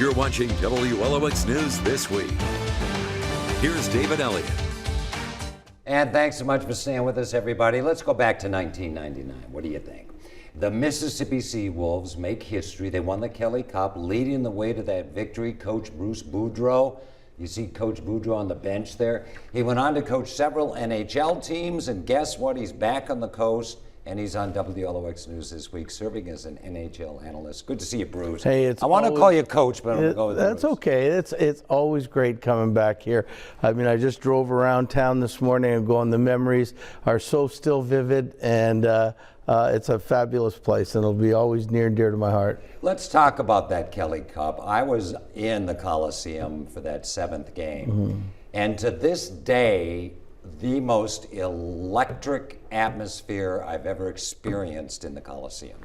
You're watching WLOX News This Week. Here's David Elliott. And thanks so much for staying with us, everybody. Let's go back to 1999. What do you think? The Mississippi Seawolves make history. They won the Kelly Cup, leading the way to that victory. Coach Bruce Boudreau. You see Coach Boudreau on the bench there. He went on to coach several NHL teams, and guess what? He's back on the coast, and he's on WLOX News This Week, serving as an NHL analyst. Good to see you, Bruce. Hey, I want to call you Coach, but I'm going to go with That's Bruce. okay. It's always great coming back here. I mean, I just drove around town this morning and going, the memories are so still vivid, and it's a fabulous place, and it'll be always near and dear to my heart. Let's talk about that Kelly Cup. I was in the Coliseum for that 7th game, and to this day, the most electric atmosphere I've ever experienced in the Coliseum.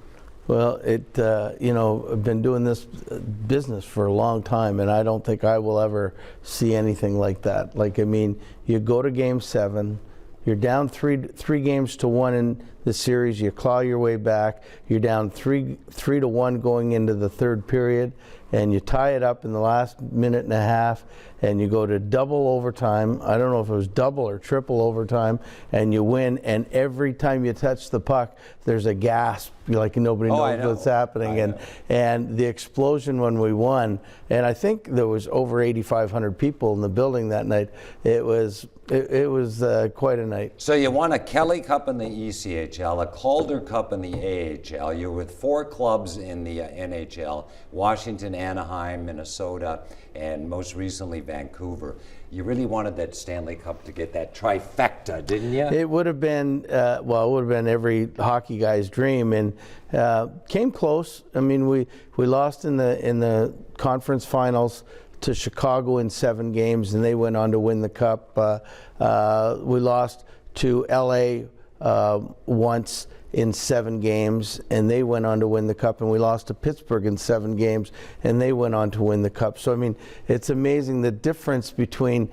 Well, I've been doing this business for a long time, and I don't think I will ever see anything like that. Like, I mean, you go to Game 7, you're down three games to 1 in the series, you claw your way back, you're down 3-1 going into the 3rd period, and you tie it up in the last minute and a half, and you go to double overtime. I don't know if it was double or triple overtime, and you win, and every time you touch the puck, there's a gasp, like nobody knows what's happening. And the explosion when we won, and I think there was over 8,500 people in the building that night. It was quite a night. So you won a Kelly Cup in the ECHL, a Calder Cup in the AHL. You're with 4 clubs in the NHL, Washington, Anaheim, Minnesota, and most recently Vancouver. You really wanted that Stanley Cup to get that trifecta, didn't you? It would have been, it would have been every hockey guy's dream, and came close. I mean, we lost in the conference finals to Chicago in 7 games, and they went on to win the Cup. We lost to LA once in 7 games, and they went on to win the Cup, and we lost to Pittsburgh in 7 games, and they went on to win the Cup. So, I mean, it's amazing the difference between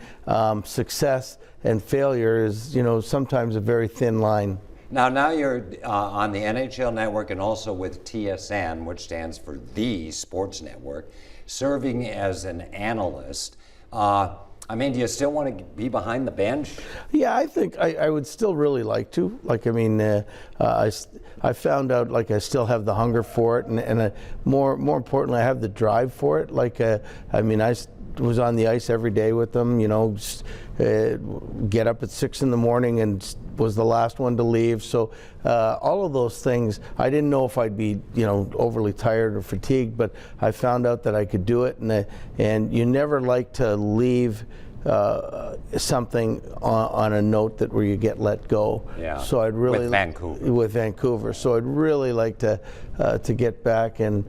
success and failure is, sometimes a very thin line. Now you're on the NHL Network and also with TSN, which stands for The Sports Network, serving as an analyst. I mean, do you still want to be behind the bench? Yeah, I think I would still really like to. Like, I mean, I found out, like, I still have the hunger for it, and more importantly, I have the drive for it. Like, I mean, I was on the ice every day with them, get up at 6 in the morning and was the last one to leave. So all of those things, I didn't know if I'd be, overly tired or fatigued, but I found out that I could do it. And you never like to leave something on a note where you get let go. Yeah. So I'd really with Vancouver. So I'd really like to get back and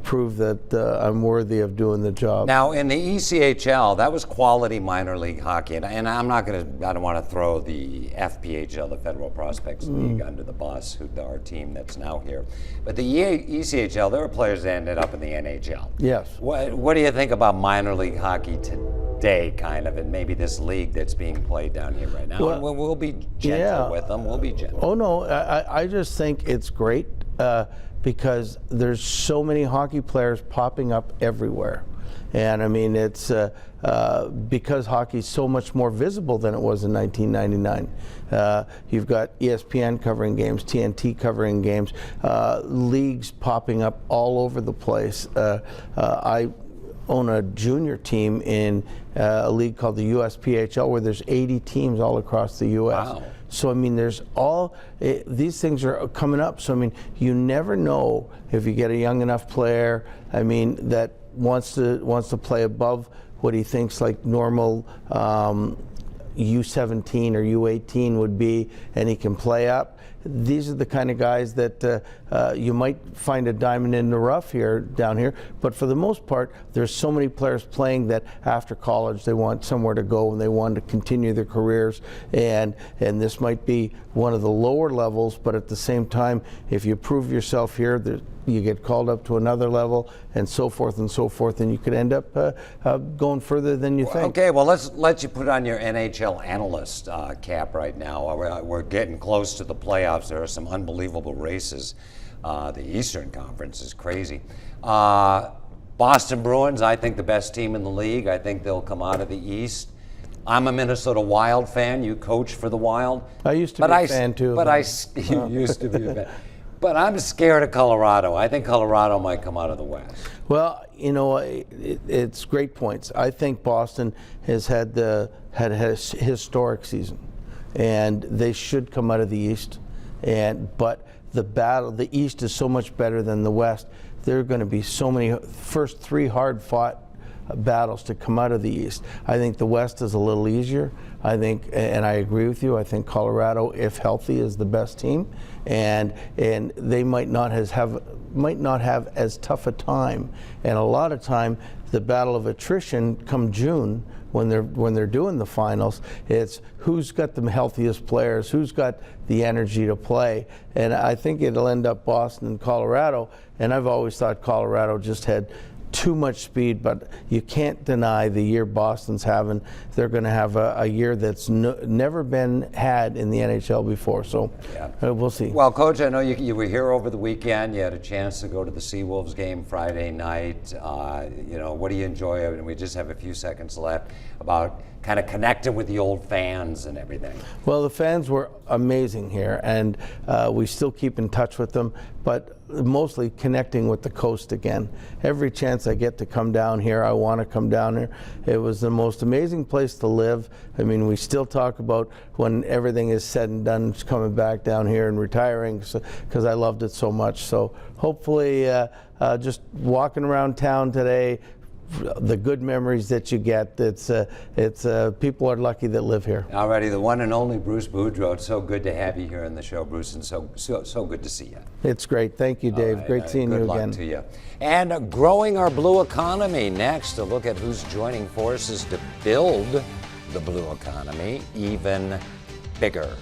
prove that I'm worthy of doing the job. Now, in the ECHL, that was quality minor league hockey, and I don't want to throw the FPHL, the Federal Prospects League, under the bus, our team that's now here. But the ECHL, there were players that ended up in the NHL. Yes. What do you think about minor league hockey today, kind of, and maybe this league that's being played down here right now? Well, we'll be gentle with them. We'll be gentle. Oh, no, I just think it's great. Because there's so many hockey players popping up everywhere. And I mean, it's because hockey's so much more visible than it was in 1999. You've got ESPN covering games, TNT covering games, leagues popping up all over the place. I own a junior team in a league called the USPHL, where there's 80 teams all across the U.S. Wow. So, I mean, these things are coming up. So, I mean, you never know if you get a young enough player, I mean, that wants to play above what he thinks like normal U17 or U18 would be, and he can play up. These are the kind of guys that you might find a diamond in the rough down here, but for the most part, there's so many players playing that after college they want somewhere to go and they want to continue their careers, and this might be one of the lower levels, but at the same time, if you prove yourself here, you get called up to another level, and so forth, and you could end up going further than you think. Okay, well, let's let you put on your NHL analyst cap right now. We're getting close to the playoffs. There are some unbelievable races. The Eastern Conference is crazy. Boston Bruins, I think the best team in the league. I think they'll come out of the East. I'm a Minnesota Wild fan. You coach for the Wild. I used to be a fan too. You used to be a fan. But I'm scared of Colorado. I think Colorado might come out of the West. Well, you know, it's great points. I think Boston has had a historic season, and they should come out of the East. But the East is so much better than the West. There are going to be so many first three hard-fought battles to come out of the East. I think the West is a little easier. I think, and I agree with you, I think Colorado, if healthy, is the best team, and they might not have as tough a time. And a lot of time, the battle of attrition come June, when they're doing the finals, it's who's got the healthiest players, who's got the energy to play. And I think it'll end up Boston and Colorado. And I've always thought Colorado just had too much speed, but you can't deny the year Boston's having. They're going to have a year that's never been had in the NHL before. So we'll see. Well, Coach, I know you were here over the weekend. You had a chance to go to the Seawolves game Friday night. You know, what do you enjoy? I mean, we just have a few seconds left about kind of connecting with the old fans and everything. Well, the fans were amazing here, and we still keep in touch with them, but mostly connecting with the coast again. Every chance I get to come down here, I want to come down here. It was the most amazing place to live. I mean, we still talk about when everything is said and done, coming back down here and retiring, because I loved it so much. So hopefully just walking around town today, the good memories that you get, people are lucky that live here. Alrighty, the one and only Bruce Boudreau. It's so good to have you here in the show, Bruce, and so good to see you. It's great. Thank you, Dave. Great seeing you again. Good luck to you. And growing our blue economy. Next, a look at who's joining forces to build the blue economy even bigger.